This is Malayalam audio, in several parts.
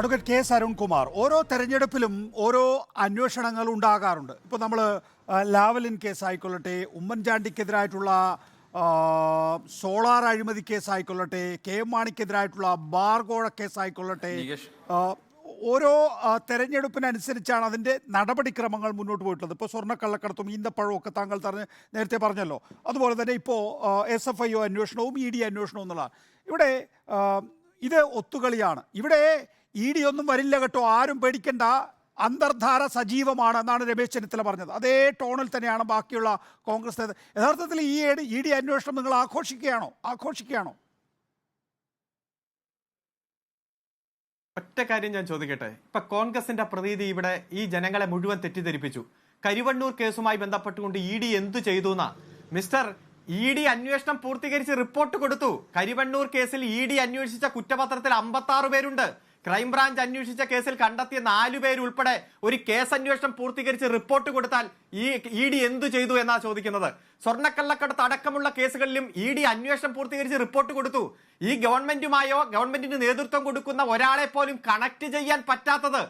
അഡ്വക്കേറ്റ് കെ എസ് അരുൺകുമാർ, ഓരോ തെരഞ്ഞെടുപ്പിലും ഓരോ അന്വേഷണങ്ങൾ ഉണ്ടാകാറുണ്ട്. ഇപ്പോൾ നമ്മൾ ലാവലിൻ കേസ് ആയിക്കൊള്ളട്ടെ, ഉമ്മൻചാണ്ടിക്കെതിരായിട്ടുള്ള സോളാർ അഴിമതി കേസ് ആയിക്കൊള്ളട്ടെ, കെ എം മാണിക്കെതിരായിട്ടുള്ള ബാർകോഴ കേസ് ആയിക്കൊള്ളട്ടെ, ഓരോ തെരഞ്ഞെടുപ്പിനനുസരിച്ചാണ് അതിൻ്റെ നടപടിക്രമങ്ങൾ മുന്നോട്ട് പോയിട്ടുള്ളത്. ഇപ്പോൾ സ്വർണ്ണക്കള്ളക്കടത്തും ഈന്തപ്പഴവും ഒക്കെ താങ്കൾ നേരത്തെ പറഞ്ഞല്ലോ. അതുപോലെ തന്നെ ഇപ്പോൾ SFIO അന്വേഷണവും ED അന്വേഷണവും എന്നുള്ളതാണ്. ഇവിടെ ഇത് ഒത്തുകളിയാണ്. ഇവിടെ ED ഒന്നും വരില്ല കേട്ടോ, ആരും പേടിക്കേണ്ട, അന്തർധാര സജീവമാണ് എന്നാണ് രമേശ് ചെന്നിത്തല പറഞ്ഞത്. അതേ ടോണിൽ തന്നെയാണ് ബാക്കിയുള്ള കോൺഗ്രസ് നേതാക്കൾ. യഥാർത്ഥത്തിൽ ഈ ED അന്വേഷണം നിങ്ങൾ ആഘോഷിക്കുകയാണോ? ഒറ്റ കാര്യം ഞാൻ ചോദിക്കട്ടെ. ഇപ്പൊ കോൺഗ്രസിന്റെ പ്രതീതി ഇവിടെ ഈ ജനങ്ങളെ മുഴുവൻ തെറ്റിദ്ധരിപ്പിച്ചു. കരിവണ്ണൂർ കേസുമായി ബന്ധപ്പെട്ടുകൊണ്ട് ED എന്തു ചെയ്തു എന്നാ? മിസ്റ്റർ, ED അന്വേഷണം പൂർത്തീകരിച്ച് റിപ്പോർട്ട് കൊടുത്തു. കരിവണ്ണൂർ കേസിൽ ED അന്വേഷിച്ച കുറ്റപത്രത്തിൽ 56 പേരുണ്ട്. ക്രൈംബ്രാഞ്ച് അന്വേഷിച്ച കേസിൽ കണ്ടെത്തിയ 4 പേരുൾപ്പെടെ ഒരു കേസ് അന്വേഷണം പൂർത്തീകരിച്ച് റിപ്പോർട്ട് കൊടുത്താൽ ഈ ED എന്തു ചെയ്തു എന്നാ ചോദിക്കുന്നത്. സ്വർണ്ണക്കള്ളക്കടത്ത് അടക്കമുള്ള കേസുകളിലും ED അന്വേഷണം പൂർത്തീകരിച്ച് റിപ്പോർട്ട് കൊടുത്തു. ഈ ഗവൺമെന്റുമായോ ഗവൺമെന്റിന് നേതൃത്വം കൊടുക്കുന്ന ഒരാളെ പോലും കണക്ട് ചെയ്യാൻ പറ്റാത്തത്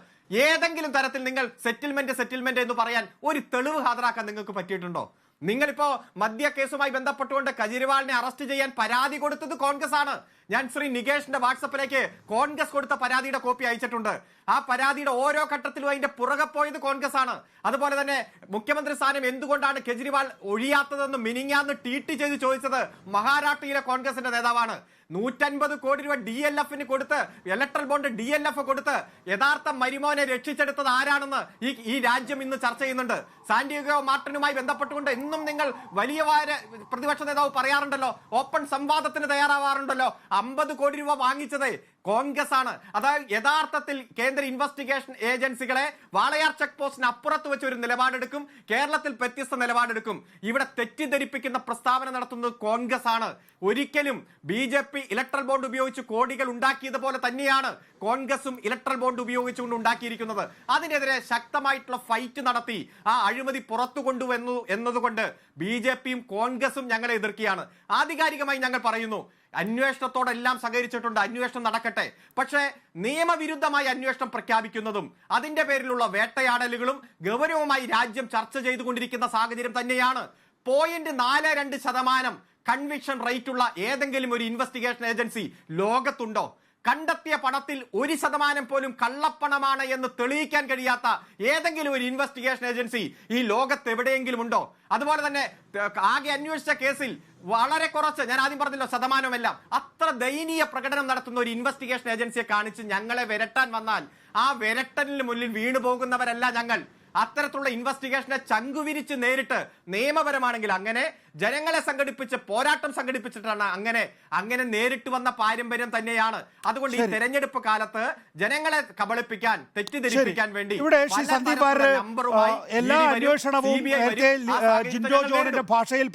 ഏതെങ്കിലും തരത്തിൽ നിങ്ങൾ സെറ്റിൽമെന്റ് എന്ന് പറയാൻ ഒരു തെളിവ് ഹാജരാക്കാൻ നിങ്ങൾക്ക് പറ്റിയിട്ടുണ്ടോ? നിങ്ങളിപ്പോ മദ്യ കേസുമായി ബന്ധപ്പെട്ടുകൊണ്ട് കെജ്രിവാളിനെ അറസ്റ്റ് ചെയ്യാൻ പരാതി കൊടുത്തത് കോൺഗ്രസ് ആണ്. ഞാൻ ശ്രീ നികേഷിന്റെ വാട്സപ്പിലേക്ക് കോൺഗ്രസ് കൊടുത്ത പരാതിയുടെ കോപ്പി അയച്ചിട്ടുണ്ട്. ആ പരാതിയുടെ ഓരോ ഘട്ടത്തിലും അതിന്റെ പുറകെ പോയത് കോൺഗ്രസ് ആണ്. അതുപോലെ തന്നെ മുഖ്യമന്ത്രി സ്ഥാനം എന്തുകൊണ്ടാണ് കെജ്രിവാൾ ഒഴിയാത്തതെന്ന് മിനിങ്ങാന്ന് ട്വീറ്റ് ചെയ്ത് ചോദിച്ചത് മഹാരാഷ്ട്രയിലെ കോൺഗ്രസിന്റെ നേതാവാണ്. 150 കോടി രൂപ DLFന് കൊടുത്ത്, ഇലക്ട്രൽ ബോണ്ട് DLF കൊടുത്ത് യഥാർത്ഥ മരിമോനെ രക്ഷിച്ചെടുത്തത് ആരാണെന്ന് ഈ രാജ്യം ഇന്ന് ചർച്ച ചെയ്യുന്നുണ്ട്. സാന്റിയാഗോ മാർട്ടിനുമായി ബന്ധപ്പെട്ടുകൊണ്ട് എന്നും നിങ്ങൾ വലിയ പ്രതിപക്ഷ നേതാവ് പറയാറുണ്ടല്ലോ, ഓപ്പൺ സംവാദത്തിന് തയ്യാറാവാറുണ്ടല്ലോ. 50 കോടി രൂപ വാങ്ങിച്ചത് കോൺഗ്രസ് ആണ്. അതായത് യഥാർത്ഥത്തിൽ കേന്ദ്ര ഇൻവെസ്റ്റിഗേഷൻ ഏജൻസികളെ വാളയാർ ചെക്ക് പോസ്റ്റിന് അപ്പുറത്ത് വെച്ച് ഒരു നിലപാടെടുക്കും, കേരളത്തിൽ വ്യത്യസ്ത നിലപാടെടുക്കും. ഇവിടെ തെറ്റിദ്ധരിപ്പിക്കുന്ന പ്രസ്താവന നടത്തുന്നത് കോൺഗ്രസ് ആണ്. ഒരിക്കലും BJP ഇലക്ട്രൽ ബോണ്ട് ഉപയോഗിച്ച് കോടികൾ ഉണ്ടാക്കിയതുപോലെ തന്നെയാണ് കോൺഗ്രസും ഇലക്ട്രൽ ബോണ്ട് ഉപയോഗിച്ചുകൊണ്ട് ഉണ്ടാക്കിയിരിക്കുന്നത്. അതിനെതിരെ ശക്തമായിട്ടുള്ള ഫൈറ്റ് നടത്തി ആ അഴിമതി പുറത്തു കൊണ്ടുവന്നു എന്നതുകൊണ്ട് BJPയും കോൺഗ്രസും ഞങ്ങളെ എതിർക്കുകയാണ്. ആധികാരികമായി ഞങ്ങൾ പറയുന്നു, അന്വേഷണത്തോടെല്ലാം സഹകരിച്ചിട്ടുണ്ട്, അന്വേഷണം നടക്കട്ടെ. പക്ഷേ നിയമവിരുദ്ധമായി അന്വേഷണം പ്രഖ്യാപിക്കുന്നതും അതിന്റെ പേരിലുള്ള വേട്ടയാടലുകളും ഗൗരവമായി രാജ്യം ചർച്ച ചെയ്തുകൊണ്ടിരിക്കുന്ന സാഹചര്യം തന്നെയാണ്. 0.42% കൺവിക്ഷൻ റേറ്റ് ഉള്ള ഏതെങ്കിലും ഒരു ഇൻവെസ്റ്റിഗേഷൻ ഏജൻസി ലോകത്തുണ്ടോ? കണ്ടെത്തിയ പണത്തിൽ 1% പോലും കള്ളപ്പണമാണ് എന്ന് തെളിയിക്കാൻ കഴിയാത്ത ഏതെങ്കിലും ഒരു ഇൻവെസ്റ്റിഗേഷൻ ഏജൻസി ഈ ലോകത്ത് എവിടെയെങ്കിലും ഉണ്ടോ? അതുപോലെ തന്നെ ആകെ അന്വേഷിച്ച കേസിൽ വളരെ കുറച്ച്, ഞാൻ ആദ്യം പറഞ്ഞല്ലോ ശതമാനമെല്ലാം, അത്ര ദയനീയ പ്രകടനം നടത്തുന്ന ഒരു ഇൻവെസ്റ്റിഗേഷൻ ഏജൻസിയെ കാണിച്ച് ഞങ്ങളെ വിരട്ടാൻ വന്നാൽ ആ വിരട്ടലിന് മുന്നിൽ വീണു പോകുന്നവരല്ല ഞങ്ങൾ. അത്തരത്തിലുള്ള ഇൻവെസ്റ്റിഗേഷനെ ചങ്കുവിരിച്ച് നേരിട്ട് നിയമപരമാണെങ്കിൽ അങ്ങനെ ജനങ്ങളെ സംഘടിപ്പിച്ച് പോരാട്ടം സംഘടിപ്പിച്ചിട്ടാണ് അങ്ങനെ നേരിട്ട് വന്ന പാരമ്പര്യം തന്നെയാണ്. അതുകൊണ്ട് ഈ തെരഞ്ഞെടുപ്പ് കാലത്ത് ജനങ്ങളെ കബളിപ്പിക്കാൻ, തെറ്റിദ്ധരിപ്പിക്കാൻ വേണ്ടി എല്ലാ അന്വേഷണവും ജിൻഡോ ജോണിന്റെ ഭാഷയിൽ